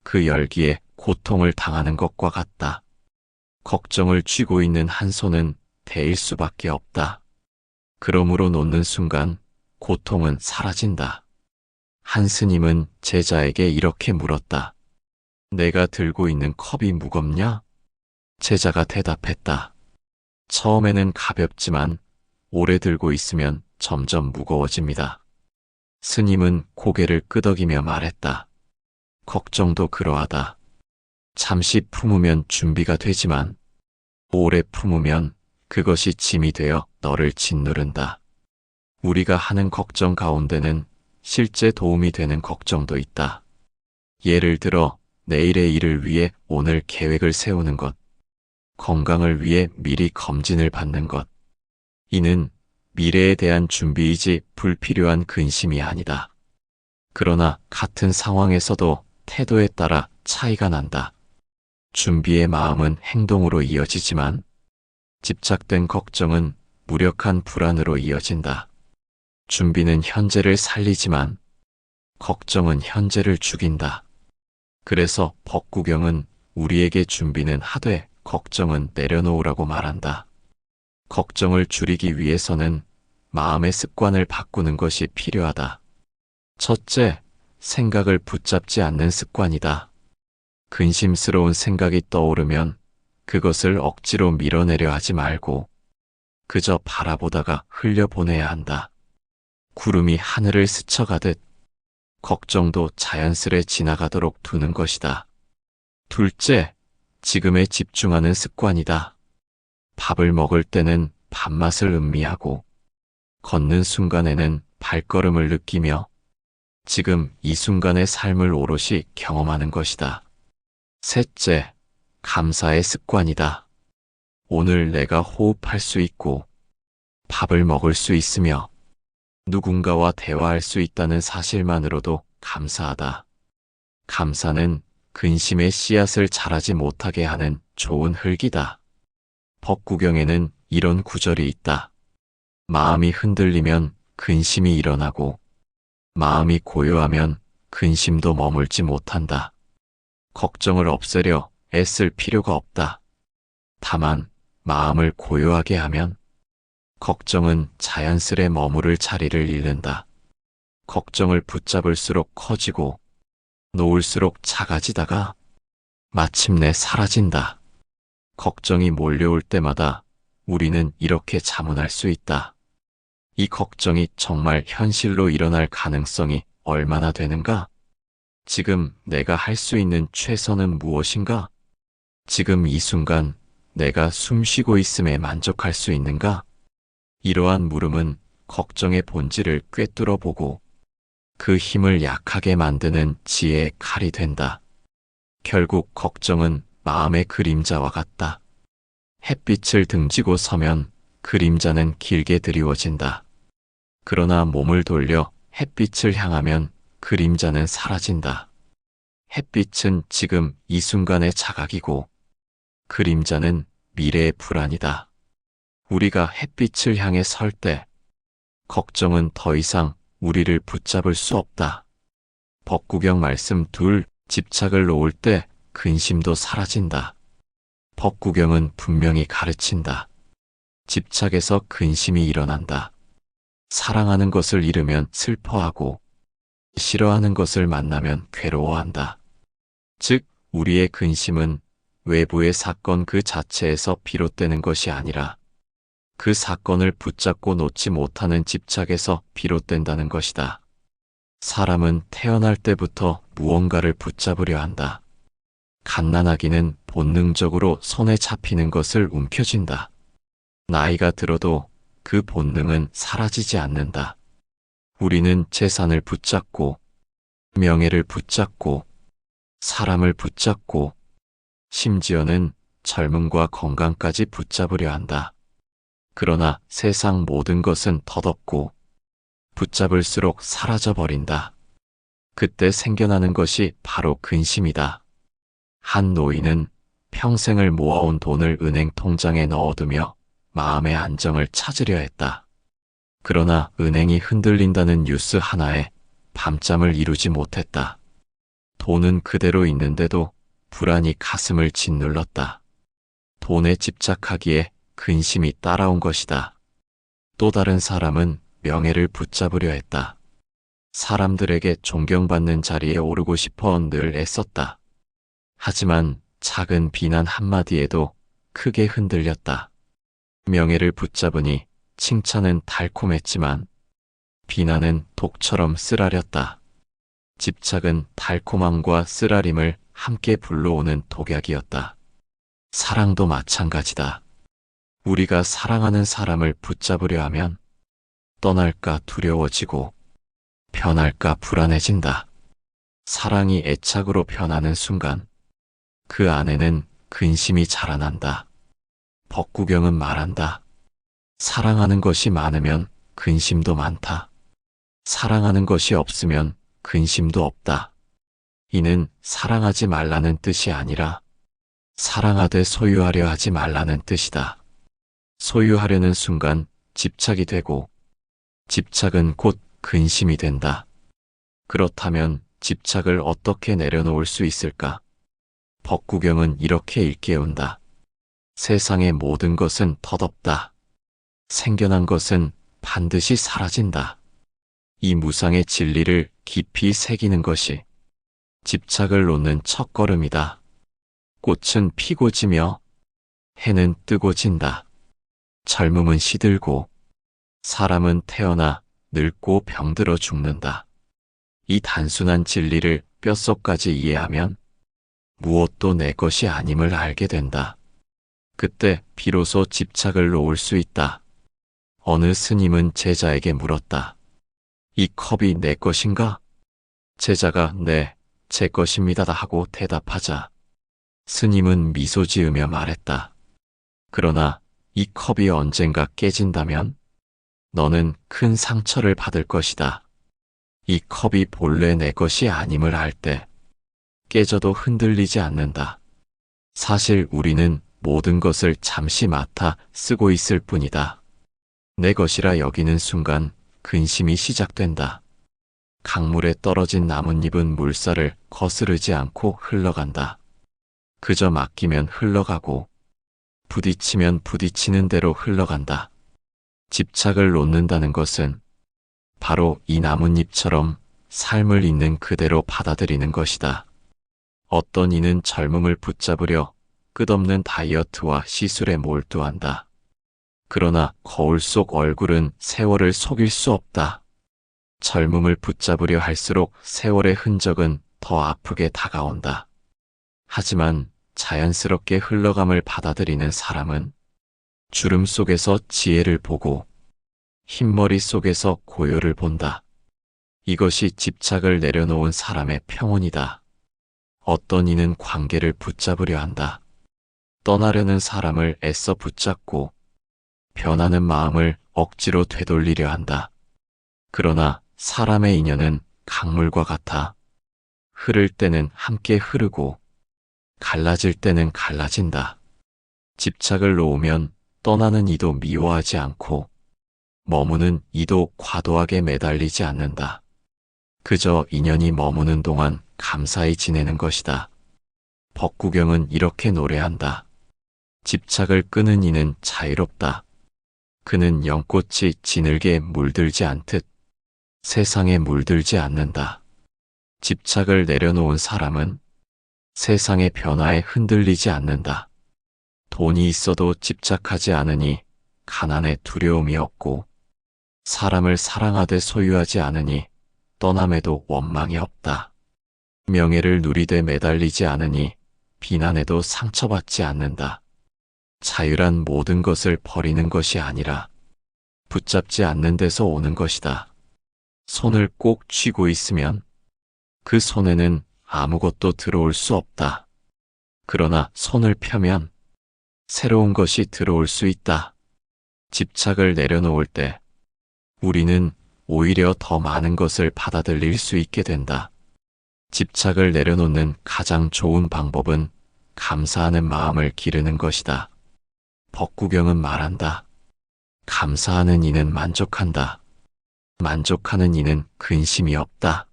그 열기에 고통을 당하는 것과 같다. 걱정을 쥐고 있는 한 손은 데일 수밖에 없다. 그러므로 놓는 순간 고통은 사라진다. 한 스님은 제자에게 이렇게 물었다. 내가 들고 있는 컵이 무겁냐? 제자가 대답했다. 처음에는 가볍지만 오래 들고 있으면 점점 무거워집니다. 스님은 고개를 끄덕이며 말했다. 걱정도 그러하다. 잠시 품으면 준비가 되지만 오래 품으면 그것이 짐이 되어 너를 짓누른다. 우리가 하는 걱정 가운데는 실제 도움이 되는 걱정도 있다. 예를 들어 내일의 일을 위해 오늘 계획을 세우는 것, 건강을 위해 미리 검진을 받는 것. 이는 미래에 대한 준비이지 불필요한 근심이 아니다. 그러나 같은 상황에서도 태도에 따라 차이가 난다. 준비의 마음은 행동으로 이어지지만 집착된 걱정은 무력한 불안으로 이어진다. 준비는 현재를 살리지만 걱정은 현재를 죽인다. 그래서 법구경은 우리에게 준비는 하되 걱정은 내려놓으라고 말한다. 걱정을 줄이기 위해서는 마음의 습관을 바꾸는 것이 필요하다. 첫째, 생각을 붙잡지 않는 습관이다. 근심스러운 생각이 떠오르면 그것을 억지로 밀어내려 하지 말고 그저 바라보다가 흘려보내야 한다. 구름이 하늘을 스쳐가듯 걱정도 자연스레 지나가도록 두는 것이다. 둘째, 지금에 집중하는 습관이다. 밥을 먹을 때는 밥맛을 음미하고 걷는 순간에는 발걸음을 느끼며 지금 이 순간의 삶을 오롯이 경험하는 것이다. 셋째, 감사의 습관이다. 오늘 내가 호흡할 수 있고 밥을 먹을 수 있으며 누군가와 대화할 수 있다는 사실만으로도 감사하다. 감사는 근심의 씨앗을 자라지 못하게 하는 좋은 흙이다. 법구경에는 이런 구절이 있다. 마음이 흔들리면 근심이 일어나고 마음이 고요하면 근심도 머물지 못한다. 걱정을 없애려 애쓸 필요가 없다. 다만 마음을 고요하게 하면 걱정은 자연스레 머무를 자리를 잃는다. 걱정을 붙잡을수록 커지고 놓을수록 작아지다가 마침내 사라진다. 걱정이 몰려올 때마다 우리는 이렇게 자문할 수 있다. 이 걱정이 정말 현실로 일어날 가능성이 얼마나 되는가? 지금 내가 할 수 있는 최선은 무엇인가? 지금 이 순간 내가 숨 쉬고 있음에 만족할 수 있는가? 이러한 물음은 걱정의 본질을 꿰뚫어 보고 그 힘을 약하게 만드는 지혜의 칼이 된다. 결국 걱정은 마음의 그림자와 같다. 햇빛을 등지고 서면 그림자는 길게 드리워진다. 그러나 몸을 돌려 햇빛을 향하면 그림자는 사라진다. 햇빛은 지금 이 순간의 자각이고 그림자는 미래의 불안이다. 우리가 햇빛을 향해 설 때 걱정은 더 이상 우리를 붙잡을 수 없다. 법구경 말씀 2, 집착을 놓을 때 근심도 사라진다. 법구경은 분명히 가르친다. 집착에서 근심이 일어난다. 사랑하는 것을 잃으면 슬퍼하고 싫어하는 것을 만나면 괴로워한다. 즉, 우리의 근심은 외부의 사건 그 자체에서 비롯되는 것이 아니라 그 사건을 붙잡고 놓지 못하는 집착에서 비롯된다는 것이다. 사람은 태어날 때부터 무언가를 붙잡으려 한다. 갓난아기는 본능적으로 손에 잡히는 것을 움켜쥔다. 나이가 들어도 그 본능은 사라지지 않는다. 우리는 재산을 붙잡고, 명예를 붙잡고, 사람을 붙잡고, 심지어는 젊음과 건강까지 붙잡으려 한다. 그러나 세상 모든 것은 덧없고 붙잡을수록 사라져버린다. 그때 생겨나는 것이 바로 근심이다. 한 노인은 평생을 모아온 돈을 은행 통장에 넣어두며 마음의 안정을 찾으려 했다. 그러나 은행이 흔들린다는 뉴스 하나에 밤잠을 이루지 못했다. 돈은 그대로 있는데도 불안이 가슴을 짓눌렀다. 돈에 집착하기에 근심이 따라온 것이다. 또 다른 사람은 명예를 붙잡으려 했다. 사람들에게 존경받는 자리에 오르고 싶어 늘 애썼다. 하지만 작은 비난 한마디에도 크게 흔들렸다. 명예를 붙잡으니 칭찬은 달콤했지만 비난은 독처럼 쓰라렸다. 집착은 달콤함과 쓰라림을 함께 불러오는 독약이었다. 사랑도 마찬가지다. 우리가 사랑하는 사람을 붙잡으려 하면 떠날까 두려워지고 변할까 불안해진다. 사랑이 애착으로 변하는 순간 그 안에는 근심이 자라난다. 법구경은 말한다. 사랑하는 것이 많으면 근심도 많다. 사랑하는 것이 없으면 근심도 없다. 이는 사랑하지 말라는 뜻이 아니라 사랑하되 소유하려 하지 말라는 뜻이다. 소유하려는 순간 집착이 되고 집착은 곧 근심이 된다. 그렇다면 집착을 어떻게 내려놓을 수 있을까? 법구경은 이렇게 일깨운다. 세상의 모든 것은 덧없다. 생겨난 것은 반드시 사라진다. 이 무상의 진리를 깊이 새기는 것이 집착을 놓는 첫걸음이다. 꽃은 피고 지며 해는 뜨고 진다. 젊음은 시들고 사람은 태어나 늙고 병들어 죽는다. 이 단순한 진리를 뼛속까지 이해하면 무엇도 내 것이 아님을 알게 된다. 그때 비로소 집착을 놓을 수 있다. 어느 스님은 제자에게 물었다. 이 컵이 내 것인가? 제자가 네, 제 것입니다 하고 대답하자 스님은 미소 지으며 말했다. 그러나 이 컵이 언젠가 깨진다면 너는 큰 상처를 받을 것이다. 이 컵이 본래 내 것이 아님을 알 때 깨져도 흔들리지 않는다. 사실 우리는 모든 것을 잠시 맡아 쓰고 있을 뿐이다. 내 것이라 여기는 순간 근심이 시작된다. 강물에 떨어진 나뭇잎은 물살을 거스르지 않고 흘러간다. 그저 맡기면 흘러가고 부딪히면 부딪히는 대로 흘러간다. 집착을 놓는다는 것은 바로 이 나뭇잎처럼 삶을 있는 그대로 받아들이는 것이다. 어떤 이는 젊음을 붙잡으려 끝없는 다이어트와 시술에 몰두한다. 그러나 거울 속 얼굴은 세월을 속일 수 없다. 젊음을 붙잡으려 할수록 세월의 흔적은 더 아프게 다가온다. 하지만 자연스럽게 흘러감을 받아들이는 사람은 주름 속에서 지혜를 보고 흰머리 속에서 고요를 본다. 이것이 집착을 내려놓은 사람의 평온이다. 어떤 이는 관계를 붙잡으려 한다. 떠나려는 사람을 애써 붙잡고 변하는 마음을 억지로 되돌리려 한다. 그러나 사람의 인연은 강물과 같아 흐를 때는 함께 흐르고 갈라질 때는 갈라진다. 집착을 놓으면 떠나는 이도 미워하지 않고 머무는 이도 과도하게 매달리지 않는다. 그저 인연이 머무는 동안 감사히 지내는 것이다. 법구경은 이렇게 노래한다. 집착을 끄는 이는 자유롭다. 그는 연꽃이 진흙에 물들지 않듯 세상에 물들지 않는다. 집착을 내려놓은 사람은 세상의 변화에 흔들리지 않는다. 돈이 있어도 집착하지 않으니 가난에 두려움이 없고 사람을 사랑하되 소유하지 않으니 떠남에도 원망이 없다. 명예를 누리되 매달리지 않으니 비난에도 상처받지 않는다. 자유란 모든 것을 버리는 것이 아니라 붙잡지 않는 데서 오는 것이다. 손을 꼭 쥐고 있으면 그 손에는 아무것도 들어올 수 없다. 그러나 손을 펴면 새로운 것이 들어올 수 있다. 집착을 내려놓을 때 우리는 오히려 더 많은 것을 받아들일 수 있게 된다. 집착을 내려놓는 가장 좋은 방법은 감사하는 마음을 기르는 것이다. 법구경은 말한다. 감사하는 이는 만족한다. 만족하는 이는 근심이 없다.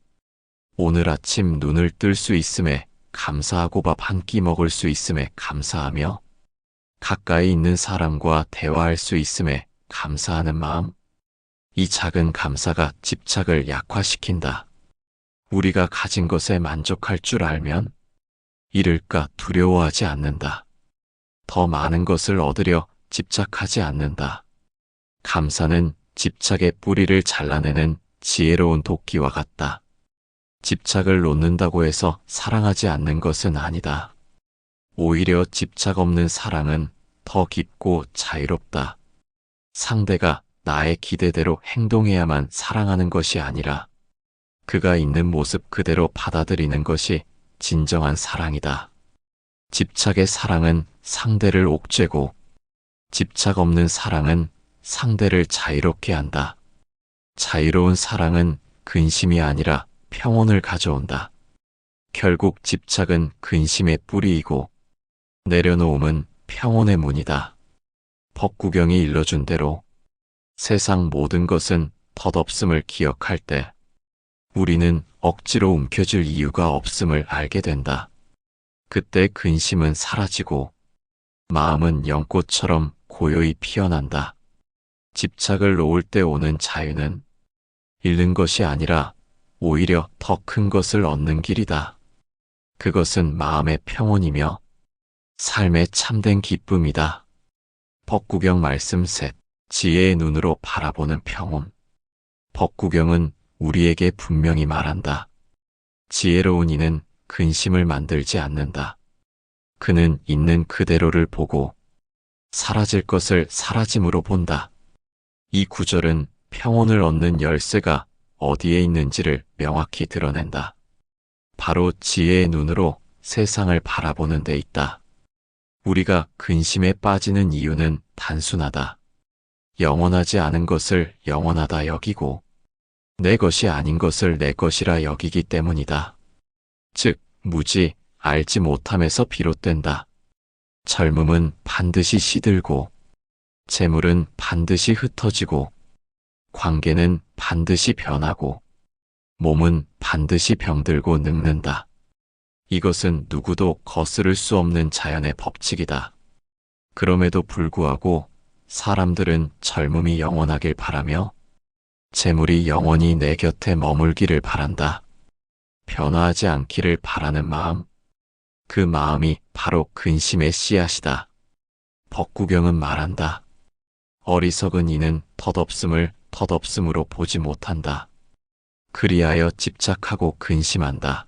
오늘 아침 눈을 뜰 수 있음에 감사하고 밥 한 끼 먹을 수 있음에 감사하며 가까이 있는 사람과 대화할 수 있음에 감사하는 마음. 이 작은 감사가 집착을 약화시킨다. 우리가 가진 것에 만족할 줄 알면 잃을까 두려워하지 않는다. 더 많은 것을 얻으려 집착하지 않는다. 감사는 집착의 뿌리를 잘라내는 지혜로운 도끼와 같다. 집착을 놓는다고 해서 사랑하지 않는 것은 아니다. 오히려 집착 없는 사랑은 더 깊고 자유롭다. 상대가 나의 기대대로 행동해야만 사랑하는 것이 아니라 그가 있는 모습 그대로 받아들이는 것이 진정한 사랑이다. 집착의 사랑은 상대를 옥죄고 집착 없는 사랑은 상대를 자유롭게 한다. 자유로운 사랑은 근심이 아니라 평온을 가져온다. 결국 집착은 근심의 뿌리이고 내려놓음은 평온의 문이다. 법구경이 일러준 대로 세상 모든 것은 덧없음을 기억할 때 우리는 억지로 움켜쥘 이유가 없음을 알게 된다. 그때 근심은 사라지고 마음은 연꽃처럼 고요히 피어난다. 집착을 놓을 때 오는 자유는 잃는 것이 아니라 오히려 더 큰 것을 얻는 길이다. 그것은 마음의 평온이며 삶의 참된 기쁨이다. 법구경 말씀 셋. 지혜의 눈으로 바라보는 평온. 법구경은 우리에게 분명히 말한다. 지혜로운 이는 근심을 만들지 않는다. 그는 있는 그대로를 보고 사라질 것을 사라짐으로 본다. 이 구절은 평온을 얻는 열쇠가 어디에 있는지를 명확히 드러낸다. 바로 지혜의 눈으로 세상을 바라보는 데 있다. 우리가 근심에 빠지는 이유는 단순하다. 영원하지 않은 것을 영원하다 여기고 내 것이 아닌 것을 내 것이라 여기기 때문이다. 즉, 무지, 알지 못함에서 비롯된다. 젊음은 반드시 시들고 재물은 반드시 흩어지고 관계는 반드시 변하고 몸은 반드시 병들고 늙는다. 이것은 누구도 거스를 수 없는 자연의 법칙이다. 그럼에도 불구하고 사람들은 젊음이 영원하길 바라며 재물이 영원히 내 곁에 머물기를 바란다. 변화하지 않기를 바라는 마음, 그 마음이 바로 근심의 씨앗이다. 법구경은 말한다. 어리석은 이는 덧없음을 덧없음으로 보지 못한다. 그리하여 집착하고 근심한다.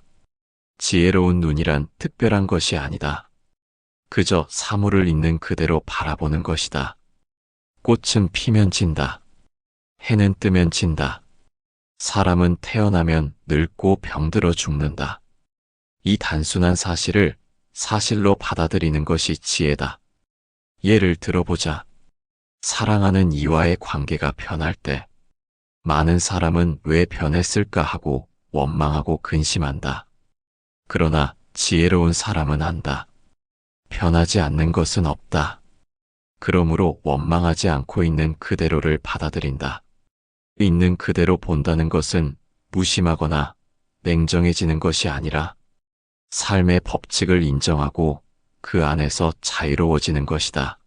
지혜로운 눈이란 특별한 것이 아니다. 그저 사물을 있는 그대로 바라보는 것이다. 꽃은 피면 진다. 해는 뜨면 진다. 사람은 태어나면 늙고 병들어 죽는다. 이 단순한 사실을 사실로 받아들이는 것이 지혜다. 예를 들어보자. 사랑하는 이와의 관계가 변할 때 많은 사람은 왜 변했을까 하고 원망하고 근심한다. 그러나 지혜로운 사람은 안다. 변하지 않는 것은 없다. 그러므로 원망하지 않고 있는 그대로를 받아들인다. 있는 그대로 본다는 것은 무심하거나 냉정해지는 것이 아니라 삶의 법칙을 인정하고 그 안에서 자유로워지는 것이다.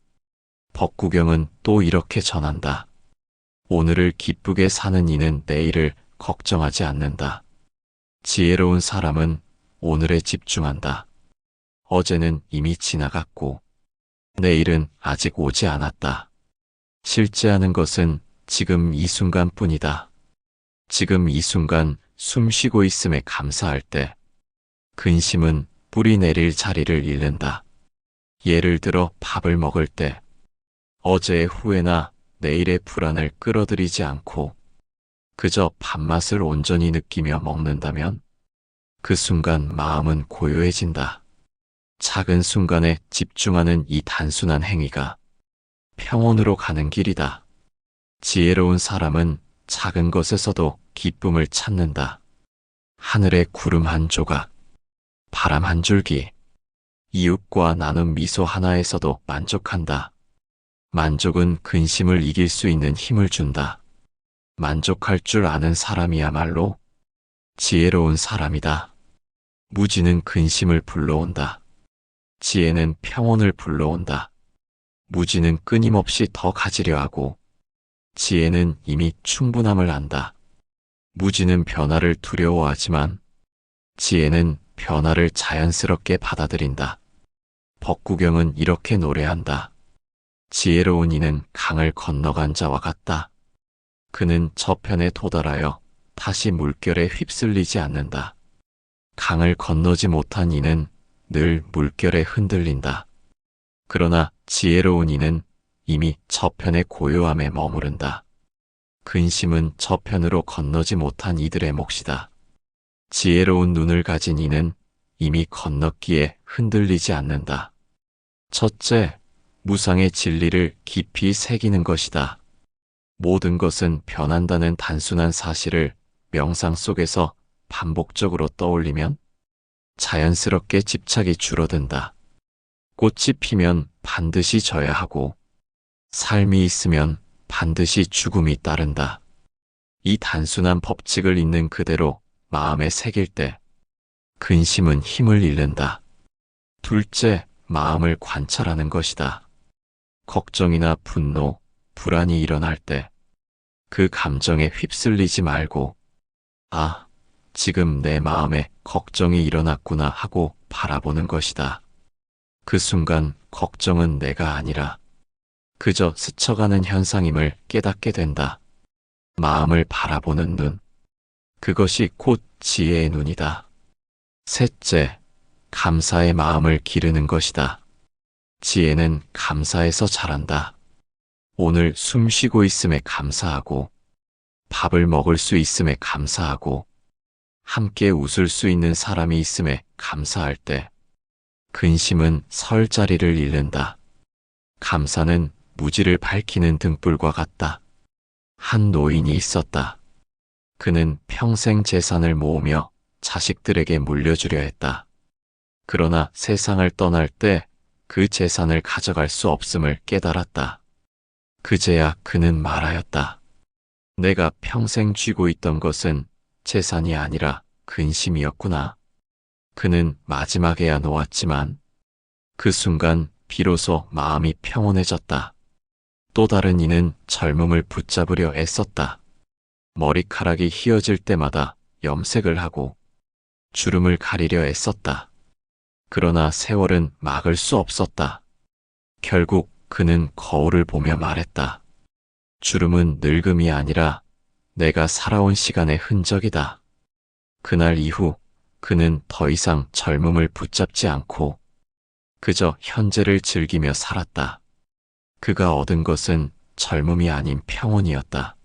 법구경은 또 이렇게 전한다. 오늘을 기쁘게 사는 이는 내일을 걱정하지 않는다. 지혜로운 사람은 오늘에 집중한다. 어제는 이미 지나갔고 내일은 아직 오지 않았다. 실제하는 것은 지금 이 순간뿐이다. 지금 이 순간 숨 쉬고 있음에 감사할 때 근심은 뿌리 내릴 자리를 잃는다. 예를 들어 밥을 먹을 때 어제의 후회나 내일의 불안을 끌어들이지 않고 그저 밥맛을 온전히 느끼며 먹는다면 그 순간 마음은 고요해진다. 작은 순간에 집중하는 이 단순한 행위가 평온으로 가는 길이다. 지혜로운 사람은 작은 것에서도 기쁨을 찾는다. 하늘의 구름 한 조각, 바람 한 줄기, 이웃과 나눈 미소 하나에서도 만족한다. 만족은 근심을 이길 수 있는 힘을 준다. 만족할 줄 아는 사람이야말로 지혜로운 사람이다. 무지는 근심을 불러온다. 지혜는 평온을 불러온다. 무지는 끊임없이 더 가지려 하고 지혜는 이미 충분함을 안다. 무지는 변화를 두려워하지만 지혜는 변화를 자연스럽게 받아들인다. 법구경은 이렇게 노래한다. 지혜로운 이는 강을 건너간 자와 같다. 그는 저편에 도달하여 다시 물결에 휩쓸리지 않는다. 강을 건너지 못한 이는 늘 물결에 흔들린다. 그러나 지혜로운 이는 이미 저편의 고요함에 머무른다. 근심은 저편으로 건너지 못한 이들의 몫이다. 지혜로운 눈을 가진 이는 이미 건넜기에 흔들리지 않는다. 첫째, 무상의 진리를 깊이 새기는 것이다. 모든 것은 변한다는 단순한 사실을 명상 속에서 반복적으로 떠올리면 자연스럽게 집착이 줄어든다. 꽃이 피면 반드시 져야 하고 삶이 있으면 반드시 죽음이 따른다. 이 단순한 법칙을 있는 그대로 마음에 새길 때 근심은 힘을 잃는다. 둘째, 마음을 관찰하는 것이다. 걱정이나 분노, 불안이 일어날 때 그 감정에 휩쓸리지 말고 아, 지금 내 마음에 걱정이 일어났구나 하고 바라보는 것이다. 그 순간 걱정은 내가 아니라 그저 스쳐가는 현상임을 깨닫게 된다. 마음을 바라보는 눈, 그것이 곧 지혜의 눈이다. 셋째, 감사의 마음을 기르는 것이다. 지혜는 감사에서 자란다. 오늘 숨 쉬고 있음에 감사하고 밥을 먹을 수 있음에 감사하고 함께 웃을 수 있는 사람이 있음에 감사할 때 근심은 설 자리를 잃는다. 감사는 무지를 밝히는 등불과 같다. 한 노인이 있었다. 그는 평생 재산을 모으며 자식들에게 물려주려 했다. 그러나 세상을 떠날 때 그 재산을 가져갈 수 없음을 깨달았다. 그제야 그는 말하였다. 내가 평생 쥐고 있던 것은 재산이 아니라 근심이었구나. 그는 마지막에야 놓았지만 그 순간 비로소 마음이 평온해졌다. 또 다른 이는 젊음을 붙잡으려 애썼다. 머리카락이 휘어질 때마다 염색을 하고 주름을 가리려 애썼다. 그러나 세월은 막을 수 없었다. 결국 그는 거울을 보며 말했다. 주름은 늙음이 아니라 내가 살아온 시간의 흔적이다. 그날 이후 그는 더 이상 젊음을 붙잡지 않고 그저 현재를 즐기며 살았다. 그가 얻은 것은 젊음이 아닌 평온이었다.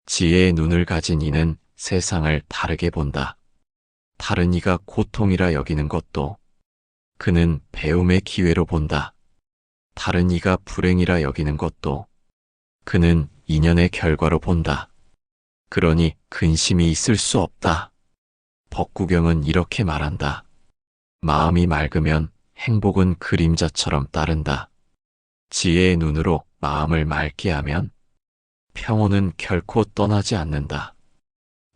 지혜의 눈을 가진 이는 세상을 다르게 본다. 다른 이가 고통이라 여기는 것도 그는 배움의 기회로 본다. 다른 이가 불행이라 여기는 것도 그는 인연의 결과로 본다. 그러니 근심이 있을 수 없다. 법구경은 이렇게 말한다. 마음이 맑으면 행복은 그림자처럼 따른다. 지혜의 눈으로 마음을 맑게 하면 평온은 결코 떠나지 않는다.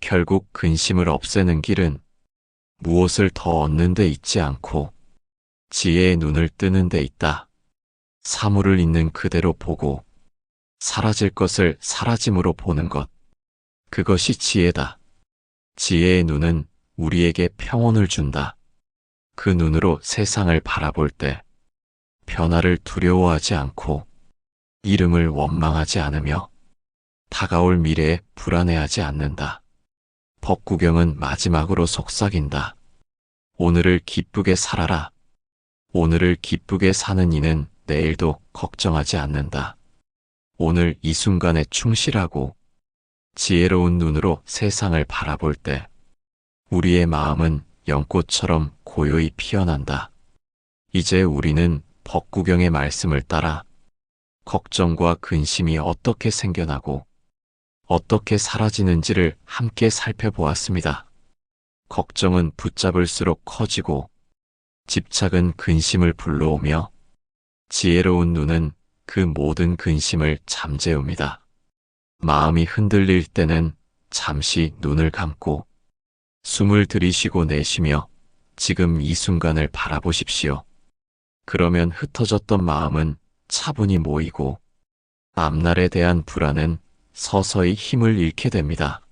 결국 근심을 없애는 길은 무엇을 더 얻는 데 있지 않고 지혜의 눈을 뜨는 데 있다. 사물을 있는 그대로 보고 사라질 것을 사라짐으로 보는 것. 그것이 지혜다. 지혜의 눈은 우리에게 평온을 준다. 그 눈으로 세상을 바라볼 때 변화를 두려워하지 않고 이름을 원망하지 않으며 다가올 미래에 불안해하지 않는다. 법구경은 마지막으로 속삭인다. 오늘을 기쁘게 살아라. 오늘을 기쁘게 사는 이는 내일도 걱정하지 않는다. 오늘 이 순간에 충실하고 지혜로운 눈으로 세상을 바라볼 때 우리의 마음은 연꽃처럼 고요히 피어난다. 이제 우리는 법구경의 말씀을 따라 걱정과 근심이 어떻게 생겨나고 어떻게 사라지는지를 함께 살펴보았습니다. 걱정은 붙잡을수록 커지고 집착은 근심을 불러오며 지혜로운 눈은 그 모든 근심을 잠재웁니다. 마음이 흔들릴 때는 잠시 눈을 감고 숨을 들이쉬고 내쉬며 지금 이 순간을 바라보십시오. 그러면 흩어졌던 마음은 차분히 모이고 앞날에 대한 불안은 서서히 힘을 잃게 됩니다.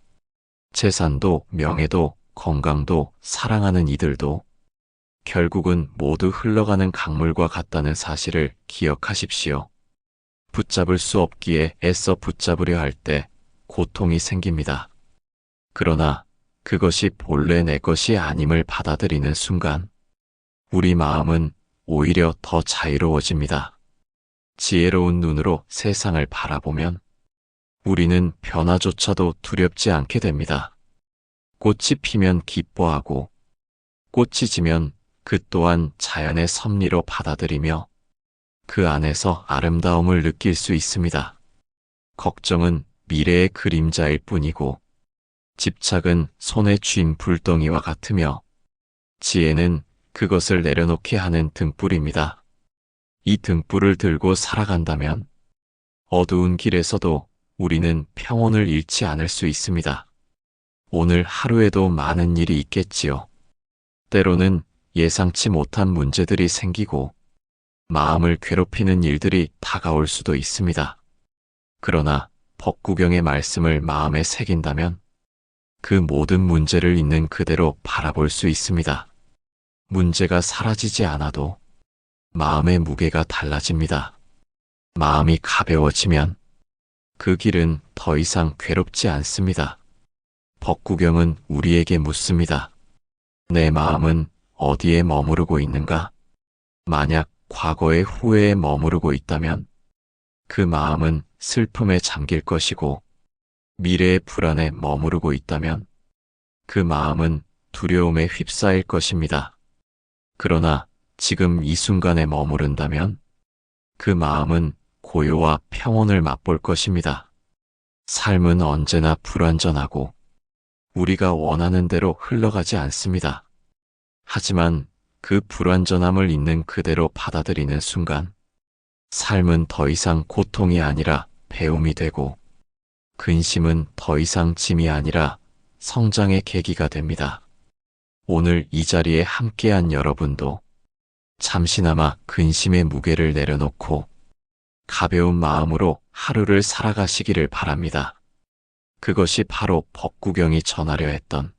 재산도 명예도 건강도 사랑하는 이들도 결국은 모두 흘러가는 강물과 같다는 사실을 기억하십시오. 붙잡을 수 없기에 애써 붙잡으려 할 때 고통이 생깁니다. 그러나 그것이 본래 내 것이 아님을 받아들이는 순간 우리 마음은 오히려 더 자유로워집니다. 지혜로운 눈으로 세상을 바라보면 우리는 변화조차도 두렵지 않게 됩니다. 꽃이 피면 기뻐하고 꽃이 지면 그 또한 자연의 섭리로 받아들이며 그 안에서 아름다움을 느낄 수 있습니다. 걱정은 미래의 그림자일 뿐이고 집착은 손에 쥔 불덩이와 같으며 지혜는 그것을 내려놓게 하는 등불입니다. 이 등불을 들고 살아간다면 어두운 길에서도 우리는 평온을 잃지 않을 수 있습니다. 오늘 하루에도 많은 일이 있겠지요. 때로는 예상치 못한 문제들이 생기고 마음을 괴롭히는 일들이 다가올 수도 있습니다. 그러나 법구경의 말씀을 마음에 새긴다면 그 모든 문제를 있는 그대로 바라볼 수 있습니다. 문제가 사라지지 않아도 마음의 무게가 달라집니다. 마음이 가벼워지면 그 길은 더 이상 괴롭지 않습니다. 법구경은 우리에게 묻습니다. 내 마음은 어디에 머무르고 있는가? 만약 과거의 후회에 머무르고 있다면 그 마음은 슬픔에 잠길 것이고 미래의 불안에 머무르고 있다면 그 마음은 두려움에 휩싸일 것입니다. 그러나 지금 이 순간에 머무른다면 그 마음은 고요와 평온을 맛볼 것입니다. 삶은 언제나 불완전하고 우리가 원하는 대로 흘러가지 않습니다. 하지만 그 불완전함을 있는 그대로 받아들이는 순간 삶은 더 이상 고통이 아니라 배움이 되고 근심은 더 이상 짐이 아니라 성장의 계기가 됩니다. 오늘 이 자리에 함께한 여러분도 잠시나마 근심의 무게를 내려놓고 가벼운 마음으로 하루를 살아가시기를 바랍니다. 그것이 바로 법구경이 전하려 했던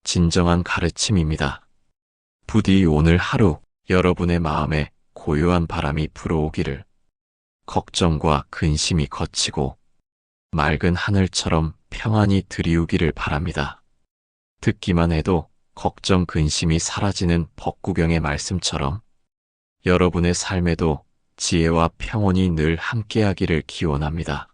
진정한 가르침입니다. 부디 오늘 하루 여러분의 마음에 고요한 바람이 불어오기를, 걱정과 근심이 거치고 맑은 하늘처럼 평안히 들이우기를 바랍니다. 듣기만 해도 걱정 근심이 사라지는 법구경의 말씀처럼 여러분의 삶에도 지혜와 평온이 늘 함께하기를 기원합니다.